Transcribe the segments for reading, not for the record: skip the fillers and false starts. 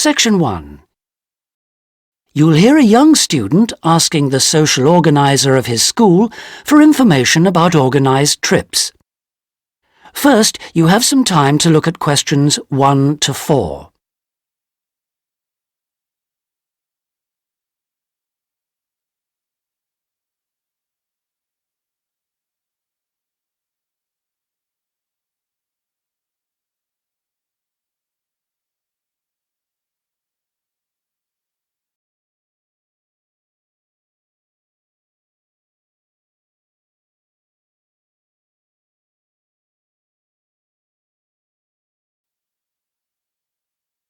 Section 1. You'll hear a young student asking the social organiser of his school for information about organised trips. First, you have some time to look at questions 1 to 4.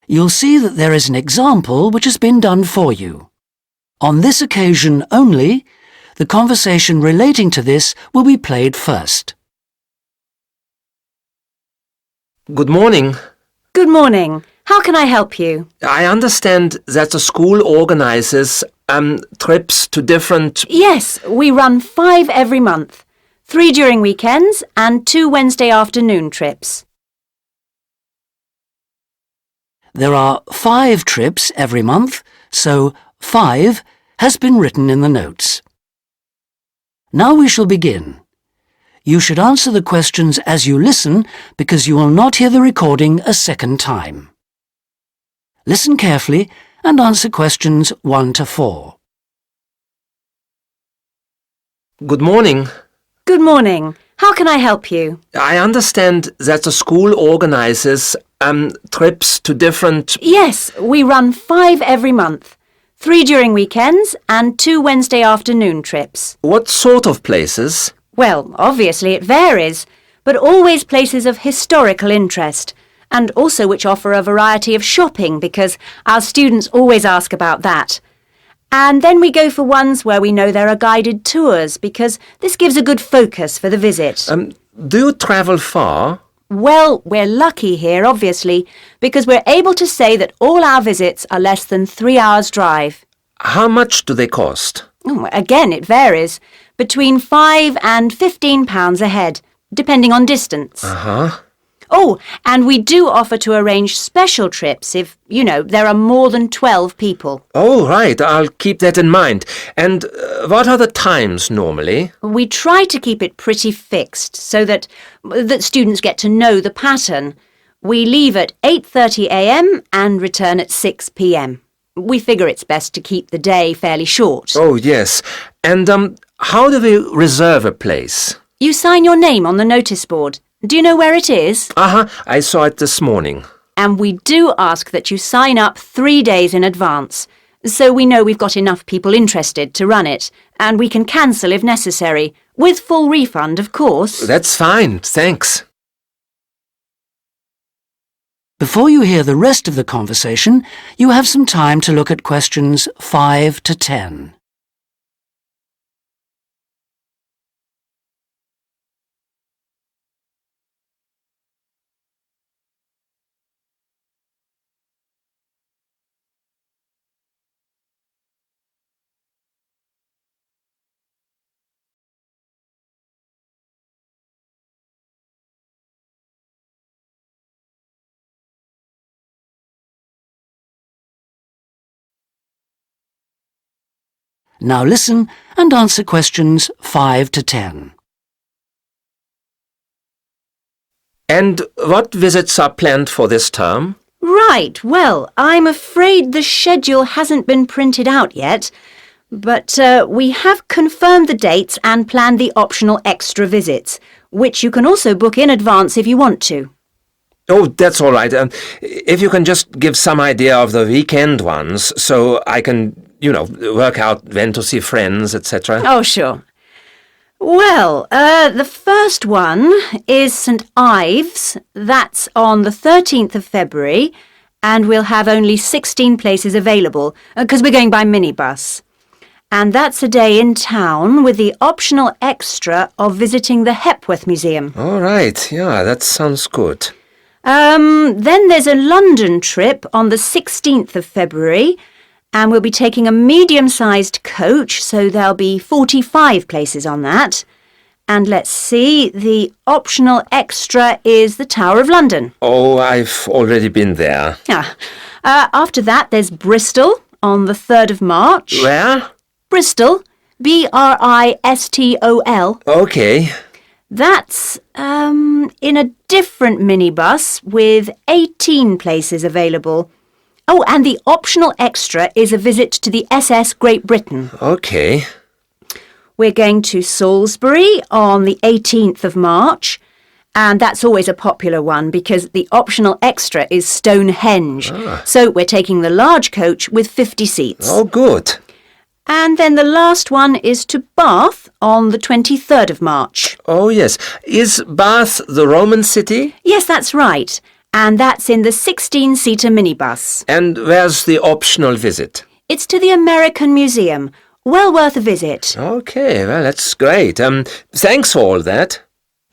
You'll see that there is an example which has been done for you. On this occasion only, the conversation relating to this will be played first. Good morning. Good morning. How can I help you? I understand that the school organizes trips to different... Yes, we run 5 every month. 3 during weekends and 2 Wednesday afternoon trips. There are 5 trips every month, so 5 has been written in the notes. Now we shall begin. You should answer the questions as you listen because you will not hear the recording a second time. Listen carefully and answer questions 1 to 4. Good morning. Good morning. How can I help you? I understand that the school organizes trips to different... Yes, we run 5 every month. 3 during weekends and 2 Wednesday afternoon trips. What sort of places? Well, obviously it varies, but always places of historical interest, and also which offer a variety of shopping because our students always ask about that. And then we go for ones where we know there are guided tours because this gives a good focus for the visit. Do you travel far? Well, we're lucky here, obviously, because we're able to say that all our visits are less than 3 hours' drive. How much do they cost? Again, it varies. Between £5 and £15 a head, depending on distance. Uh-huh. Oh, and we do offer to arrange special trips if, there are more than 12 people. Oh, right. I'll keep that in mind. And what are the times normally? We try to keep it pretty fixed so that students get to know the pattern. We leave at 8:30 a.m. and return at 6 p.m. We figure it's best to keep the day fairly short. Oh, yes. And how do we reserve a place? You sign your name on the notice board. Do you know where it is? I saw it this morning. And we do ask that you sign up 3 days in advance, so we know we've got enough people interested to run it, and we can cancel if necessary, with full refund, of course. That's fine, thanks. Before you hear the rest of the conversation, you have some time to look at questions 5 to 10. Now listen and answer questions 5 to 10. And what visits are planned for this term? Right, well, I'm afraid the schedule hasn't been printed out yet, but we have confirmed the dates and planned the optional extra visits, which you can also book in advance if you want to. Oh, that's all right. If you can just give some idea of the weekend ones, so I can, work out when to see friends, etc. Oh, sure. Well, the first one is St Ives. That's on the 13th of February, and we'll have only 16 places available, because we're going by minibus. And that's a day in town with the optional extra of visiting the Hepworth Museum. All right, yeah, that sounds good. Then there's a London trip on the 16th of February, and we'll be taking a medium-sized coach, so there'll be 45 places on that. And let's see, the optional extra is the Tower of London. Oh, I've already been there. After that, there's Bristol on the 3rd of March. Where? Bristol, Bristol. Okay. That's in a different minibus with 18 places available. Oh, and the optional extra is a visit to the SS Great Britain. Okay. We're going to Salisbury on the 18th of March, and that's always a popular one because the optional extra is Stonehenge. So we're taking the large coach with 50 seats. Oh, good. And then the last one is to Bath on the 23rd of March. Oh, yes. Is Bath the Roman city? Yes, that's right. And that's in the 16-seater minibus. And where's the optional visit? It's to the American Museum. Well worth a visit. Okay, well, that's great. Thanks for all that.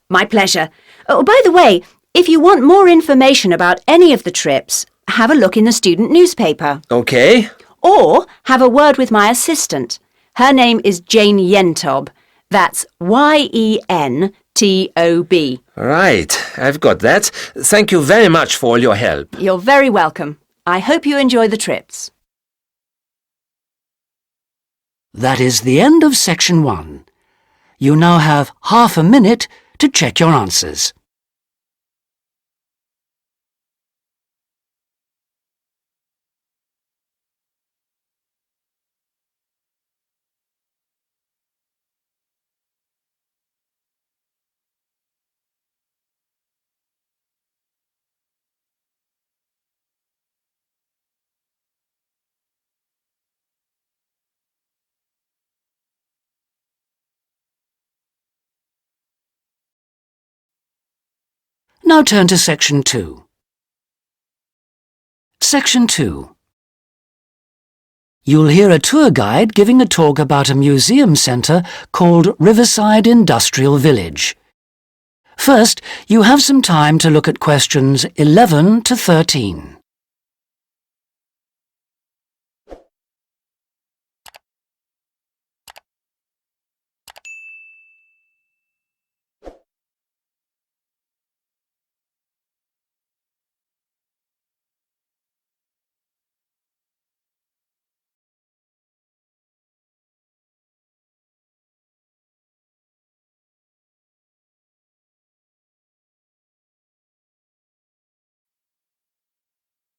My pleasure. Oh, by the way, if you want more information about any of the trips, have a look in the student newspaper. Okay. Or have a word with my assistant. Her name is Jane Yentob. That's Yentob. Right, I've got that. Thank you very much for all your help. You're very welcome. I hope you enjoy the trips. That is the end of section 1. You now have half a minute to check your answers. Now turn to section 2. Section 2. You'll hear a tour guide giving a talk about a museum centre called Riverside Industrial Village. First, you have some time to look at questions 11 to 13.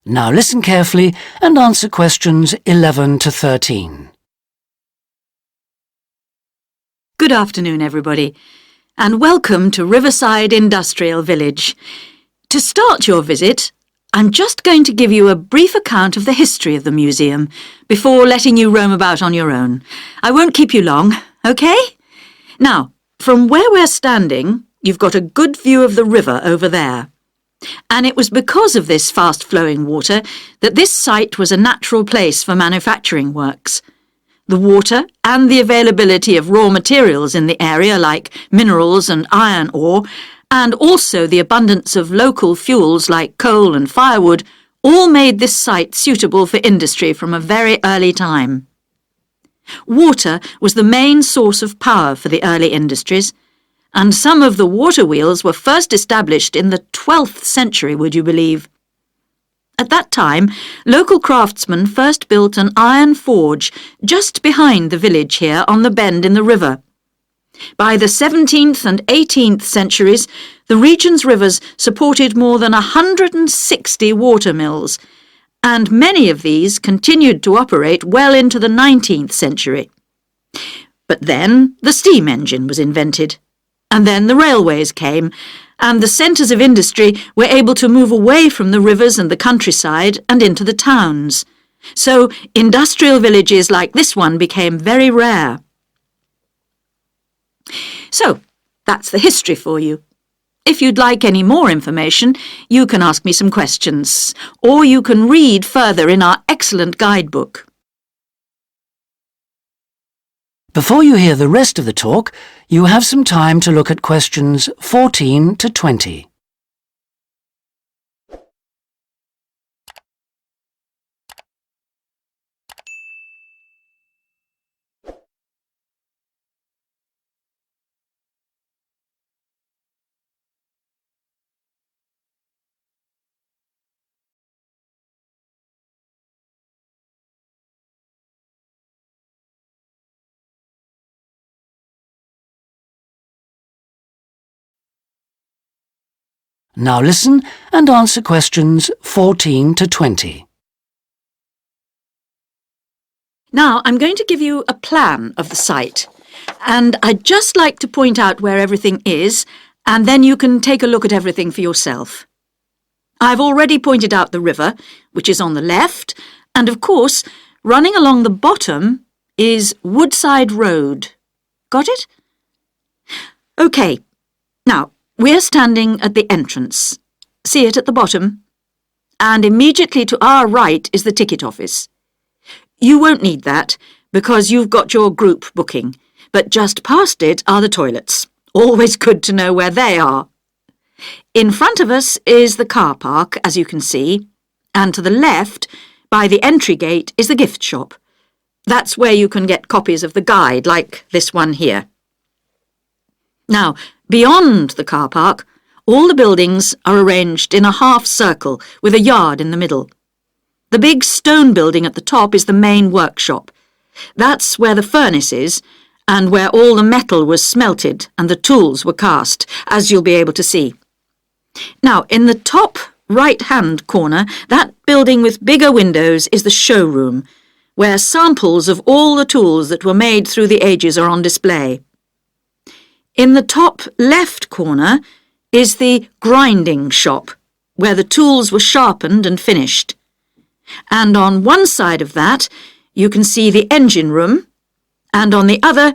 Now listen carefully and answer questions 11 to 13. Good afternoon, everybody, and welcome to Riverside Industrial Village. To start your visit, I'm just going to give you a brief account of the history of the museum before letting you roam about on your own. I won't keep you long, OK? Now, from where we're standing, you've got a good view of the river over there. And it was because of this fast-flowing water that this site was a natural place for manufacturing works. The water and the availability of raw materials in the area like minerals and iron ore, and also the abundance of local fuels like coal and firewood, all made this site suitable for industry from a very early time. Water was the main source of power for the early industries, and some of the water wheels were first established in the 12th century, would you believe? At that time, local craftsmen first built an iron forge just behind the village here on the bend in the river. By the 17th and 18th centuries, the region's rivers supported more than 160 water mills, and many of these continued to operate well into the 19th century. But then the steam engine was invented. And then the railways came, and the centres of industry were able to move away from the rivers and the countryside and into the towns. So industrial villages like this one became very rare. So, that's the history for you. If you'd like any more information, you can ask me some questions, or you can read further in our excellent guidebook. Before you hear the rest of the talk, you have some time to look at questions 14 to 20. Now listen and answer questions 14 to 20. Now I'm going to give you a plan of the site, and I'd just like to point out where everything is, and then you can take a look at everything for yourself. I've already pointed out the river, which is on the left, and of course, running along the bottom is Woodside Road. Got it? OK. Now, we're standing at the entrance. See it at the bottom? And immediately to our right is the ticket office. You won't need that, because you've got your group booking, but just past it are the toilets. Always good to know where they are. In front of us is the car park, as you can see, and to the left, by the entry gate, is the gift shop. That's where you can get copies of the guide, like this one here. Now, beyond the car park, all the buildings are arranged in a half circle with a yard in the middle. The big stone building at the top is the main workshop. That's where the furnace is, and where all the metal was smelted and the tools were cast, as you'll be able to see. Now, in the top right-hand corner, that building with bigger windows is the showroom, where samples of all the tools that were made through the ages are on display. In the top left corner is the grinding shop, where the tools were sharpened and finished. And on one side of that, you can see the engine room, and on the other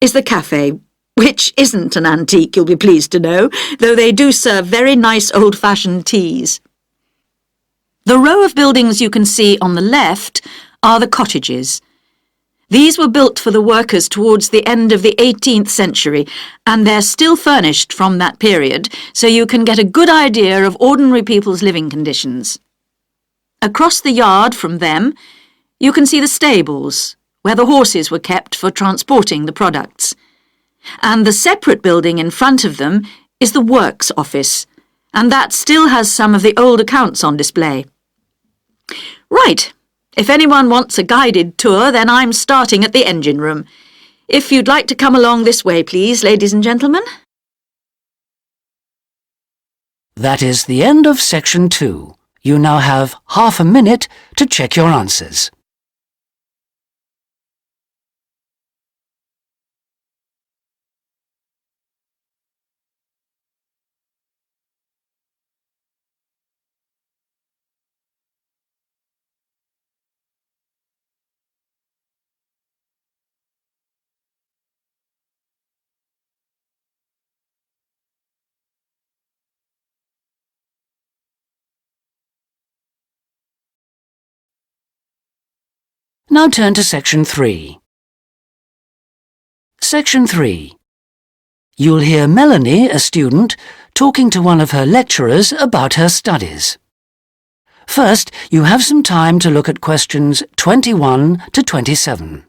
is the cafe, which isn't an antique, you'll be pleased to know, though they do serve very nice old-fashioned teas. The row of buildings you can see on the left are the cottages. These were built for the workers towards the end of the 18th century, and they're still furnished from that period, so you can get a good idea of ordinary people's living conditions. Across the yard from them, you can see the stables, where the horses were kept for transporting the products. And the separate building in front of them is the works office, and that still has some of the old accounts on display. Right, if anyone wants a guided tour, then I'm starting at the engine room. If you'd like to come along this way, please, ladies and gentlemen. That is the end of section 2. You now have half a minute to check your answers. Now turn to section 3. Section 3. You'll hear Melanie, a student, talking to one of her lecturers about her studies. First, you have some time to look at questions 21 to 27.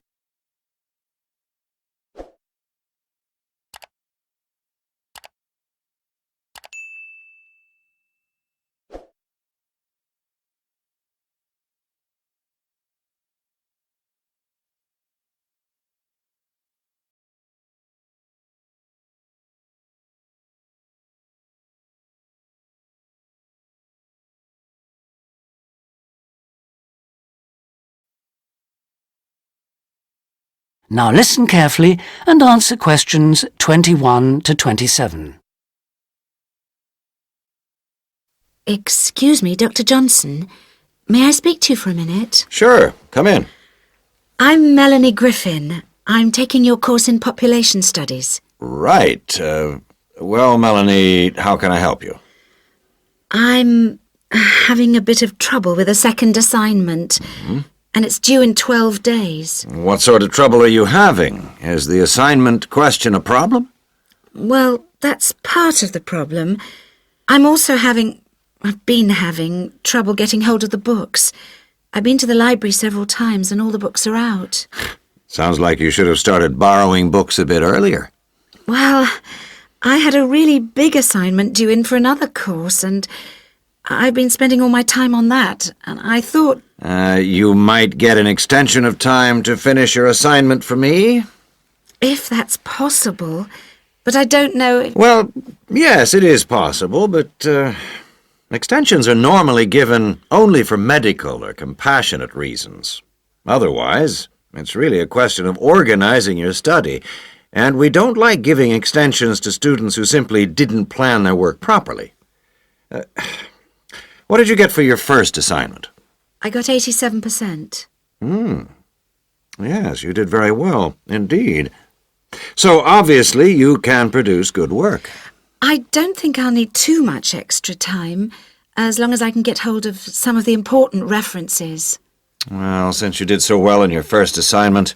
Now listen carefully and answer questions 21 to 27. Excuse me, Dr. Johnson. May I speak to you for a minute? Sure, come in. I'm Melanie Griffin. I'm taking your course in population studies. Right. Well, Melanie, how can I help you? I'm having a bit of trouble with a second assignment, and it's due in 12 days. What sort of trouble are you having? Is the assignment question a problem? Well, that's part of the problem. I've been having trouble getting hold of the books. I've been to the library several times and all the books are out. Sounds like you should have started borrowing books a bit earlier. Well, I had a really big assignment due in for another course, and I've been spending all my time on that, and I thought... You might get an extension of time to finish your assignment for me? If that's possible. But I don't know if... Well, yes, it is possible, but extensions are normally given only for medical or compassionate reasons. Otherwise, it's really a question of organizing your study, and we don't like giving extensions to students who simply didn't plan their work properly. What did you get for your first assignment? I got 87%. Yes, you did very well, indeed. So, obviously, you can produce good work. I don't think I'll need too much extra time, as long as I can get hold of some of the important references. Well, since you did so well in your first assignment,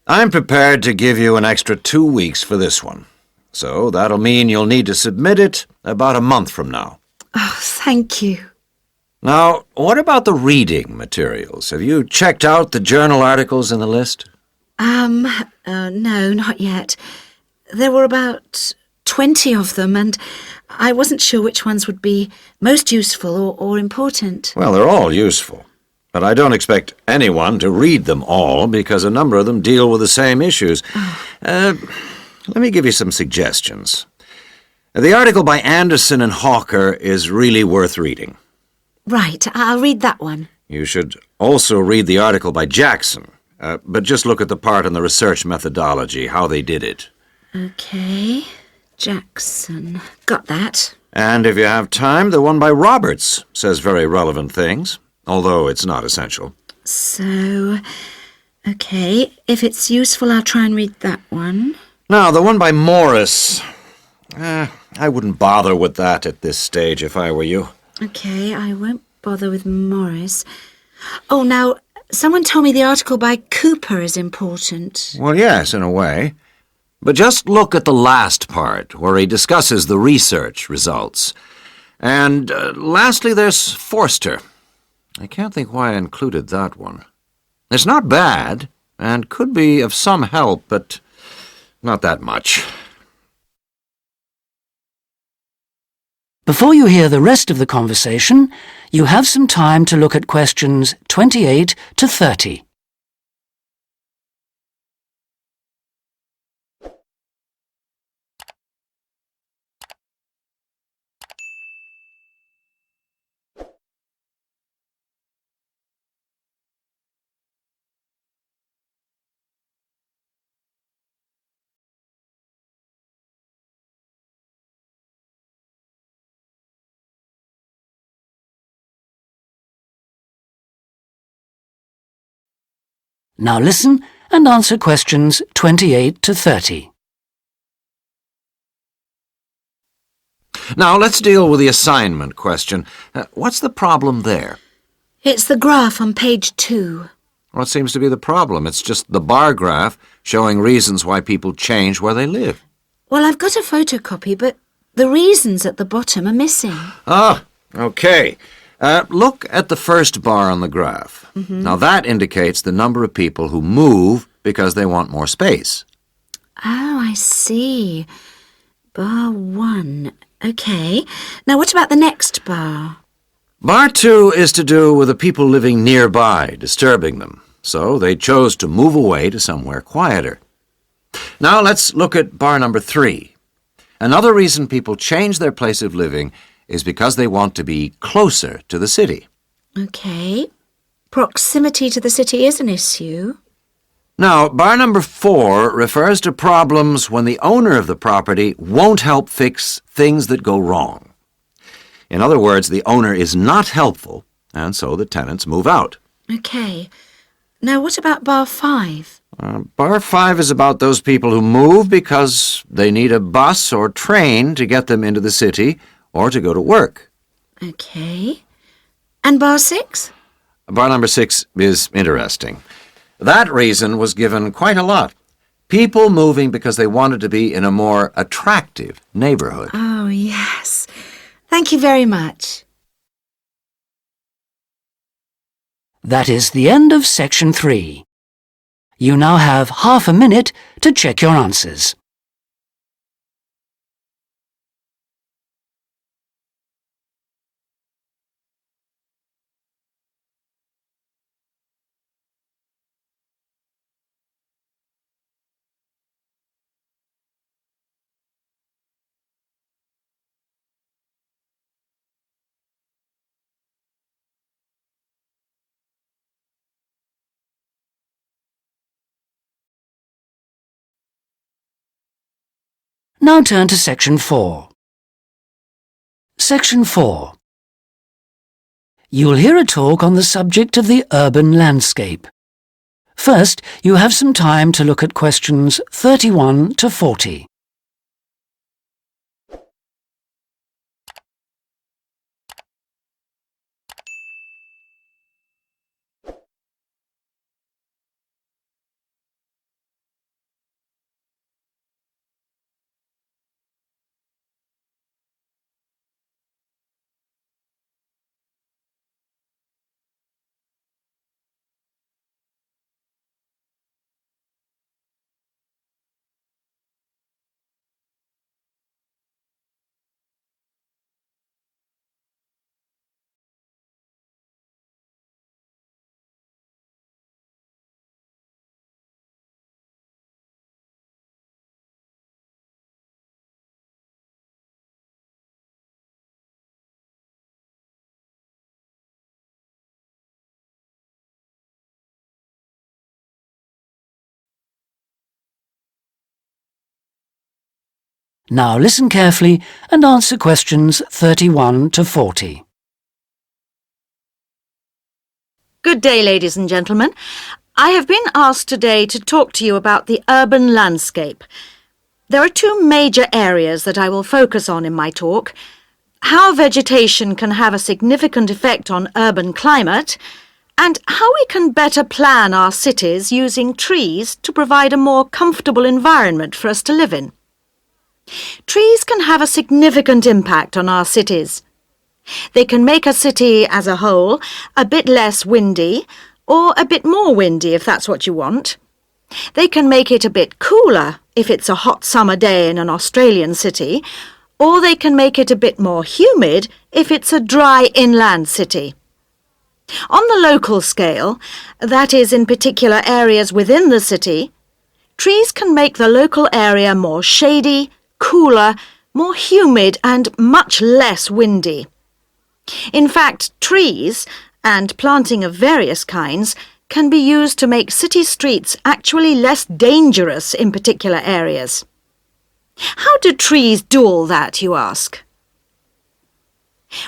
I'm prepared to give you an extra 2 weeks for this one. So that'll mean you'll need to submit it about a month from now. Oh, thank you. Now, what about the reading materials? Have you checked out the journal articles in the list? No, not yet. There were about 20 of them, and I wasn't sure which ones would be most useful or important. Well, they're all useful. But I don't expect anyone to read them all because a number of them deal with the same issues. Let me give you some suggestions. The article by Anderson and Hawker is really worth reading. Right, I'll read that one. You should also read the article by Jackson, but just look at the part on the research methodology, how they did it. Okay, Jackson. Got that. And if you have time, the one by Roberts says very relevant things, although it's not essential. So, okay, if it's useful, I'll try and read that one. Now, the one by Morris, I wouldn't bother with that at this stage if I were you. Okay, I won't bother with Morris. Oh, now, someone told me the article by Cooper is important. Well, yes, in a way. But just look at the last part, where he discusses the research results. And lastly, there's Forster. I can't think why I included that one. It's not bad, and could be of some help, but not that much. Before you hear the rest of the conversation, you have some time to look at questions 28 to 30. Now listen and answer questions 28 to 30. Now, let's deal with the assignment question. What's the problem there? It's the graph on page 2. What seems to be the problem? It's just the bar graph showing reasons why people change where they live. Well, I've got a photocopy, but the reasons at the bottom are missing. Ah, okay. Look at the first bar on the graph. Now, that indicates the number of people who move because they want more space. Oh, I see. Bar 1. Okay. Now, what about the next bar? Bar 2 is to do with the people living nearby, disturbing them. So they chose to move away to somewhere quieter. Now, let's look at bar number 3. Another reason people change their place of living is because they want to be closer to the city. Okay. Proximity to the city is an issue. Now, bar number 4 refers to problems when the owner of the property won't help fix things that go wrong. In other words, the owner is not helpful, and so the tenants move out. Okay. Now, what about bar 5? Bar 5 is about those people who move because they need a bus or train to get them into the city or to go to work. Okay. And bar 6? Bar number 6 is interesting. That reason was given quite a lot. People moving because they wanted to be in a more attractive neighborhood. Oh, yes. Thank you very much. That is the end of section 3. You now have half a minute to check your answers. Now turn to Section 4. Section 4. You'll hear a talk on the subject of the urban landscape. First, you have some time to look at questions 31 to 40. Now listen carefully and answer questions 31 to 40. Good day, ladies and gentlemen. I have been asked today to talk to you about the urban landscape. There are two major areas that I will focus on in my talk: how vegetation can have a significant effect on urban climate, and how we can better plan our cities using trees to provide a more comfortable environment for us to live in. Trees can have a significant impact on our cities. They can make a city as a whole a bit less windy, or a bit more windy if that's what you want. They can make it a bit cooler if it's a hot summer day in an Australian city, or they can make it a bit more humid if it's a dry inland city. On the local scale, that is in particular areas within the city, trees can make the local area more shady, cooler, more humid and much less windy. In fact, trees, and planting of various kinds, can be used to make city streets actually less dangerous in particular areas. How do trees do all that, you ask?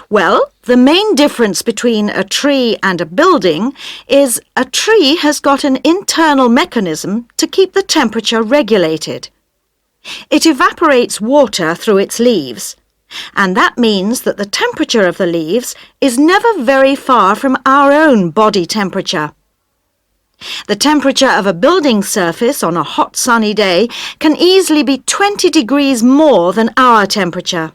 Well, the main difference between a tree and a building is a tree has got an internal mechanism to keep the temperature regulated. It evaporates water through its leaves, and that means that the temperature of the leaves is never very far from our own body temperature. The temperature of a building surface on a hot sunny day can easily be 20 degrees more than our temperature.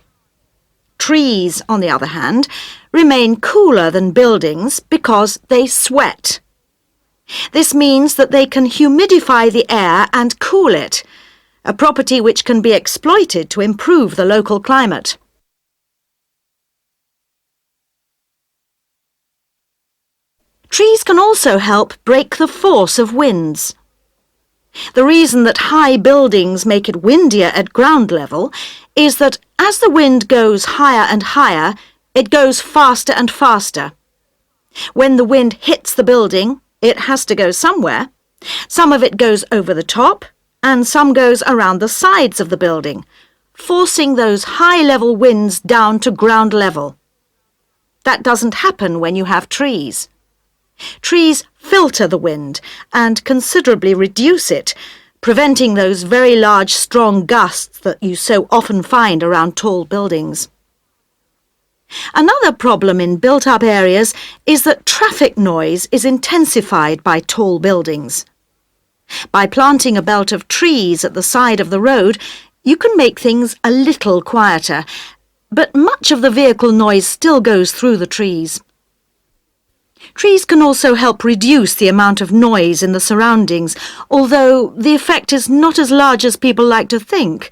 Trees, on the other hand, remain cooler than buildings because they sweat. This means that they can humidify the air and cool it, a property which can be exploited to improve the local climate. Trees can also help break the force of winds. The reason that high buildings make it windier at ground level is that as the wind goes higher and higher, it goes faster and faster. When the wind hits the building, it has to go somewhere. Some of it goes over the top, and some goes around the sides of the building, forcing those high-level winds down to ground level. That doesn't happen when you have trees. Trees filter the wind and considerably reduce it, preventing those very large, strong gusts that you so often find around tall buildings. Another problem in built-up areas is that traffic noise is intensified by tall buildings. By planting a belt of trees at the side of the road, you can make things a little quieter, but much of the vehicle noise still goes through the trees. Trees can also help reduce the amount of noise in the surroundings, although the effect is not as large as people like to think.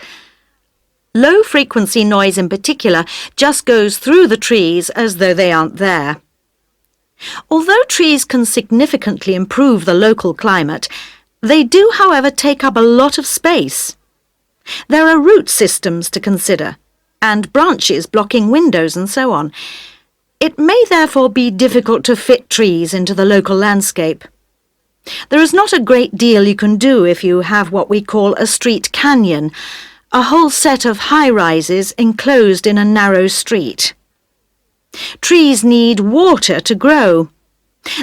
Low-frequency noise in particular just goes through the trees as though they aren't there. Although trees can significantly improve the local climate, they do, however, take up a lot of space. There are root systems to consider, and branches blocking windows and so on. It may therefore be difficult to fit trees into the local landscape. There is not a great deal you can do if you have what we call a street canyon, a whole set of high-rises enclosed in a narrow street. Trees need water to grow.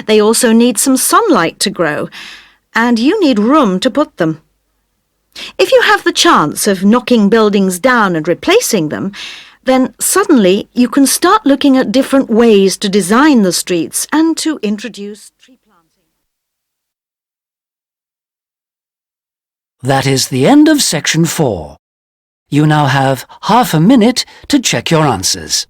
They also need some sunlight to grow, and you need room to put them. If you have the chance of knocking buildings down and replacing them, then suddenly you can start looking at different ways to design the streets and to introduce tree planting. That is the end of section 4. You now have half a minute to check your answers.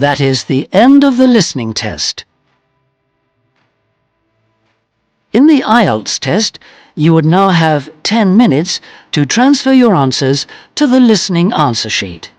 That is the end of the listening test. In the IELTS test, you would now have 10 minutes to transfer your answers to the listening answer sheet.